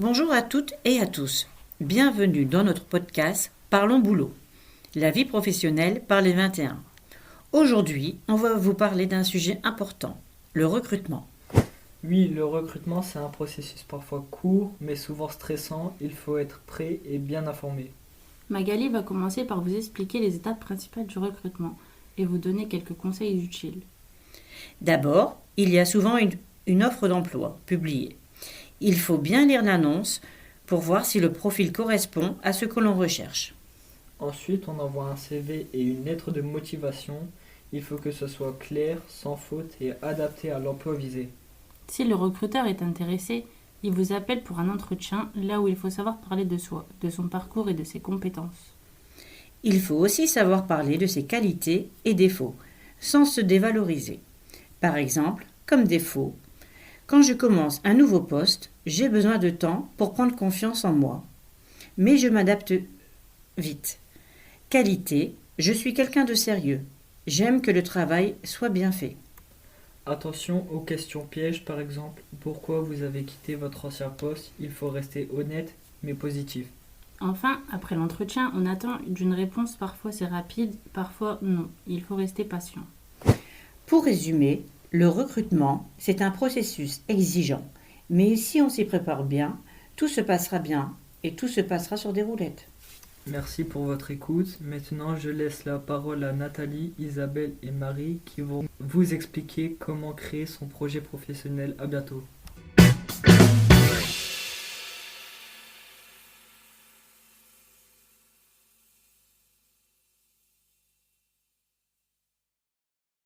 Bonjour à toutes et à tous. Bienvenue dans notre podcast Parlons boulot, la vie professionnelle par les 21. Aujourd'hui, on va vous parler d'un sujet important, le recrutement. Oui, le recrutement, c'est un processus parfois court, mais souvent stressant. Il faut être prêt et bien informé. Magali va commencer par vous expliquer les étapes principales du recrutement et vous donner quelques conseils utiles. D'abord, il y a souvent une offre d'emploi publiée. Il faut bien lire l'annonce pour voir si le profil correspond à ce que l'on recherche. Ensuite, on envoie un CV et une lettre de motivation. Il faut que ce soit clair, sans faute et adapté à l'emploi visé. Si le recruteur est intéressé, il vous appelle pour un entretien là où il faut savoir parler de soi, de son parcours et de ses compétences. Il faut aussi savoir parler de ses qualités et défauts, sans se dévaloriser. Par exemple, comme défaut, quand je commence un nouveau poste, j'ai besoin de temps pour prendre confiance en moi. Mais je m'adapte vite. Qualité, je suis quelqu'un de sérieux. J'aime que le travail soit bien fait. Attention aux questions pièges, par exemple. Pourquoi vous avez quitté votre ancien poste? Il faut rester honnête, mais positif. Enfin, après l'entretien, on attend d'une réponse, parfois c'est rapide, parfois non. Il faut rester patient. Pour résumer, le recrutement, c'est un processus exigeant. Mais si on s'y prépare bien, tout se passera bien et tout se passera sur des roulettes. Merci pour votre écoute. Maintenant, je laisse la parole à Nathalie, Isabelle et Marie qui vont vous expliquer comment créer son projet professionnel. À bientôt.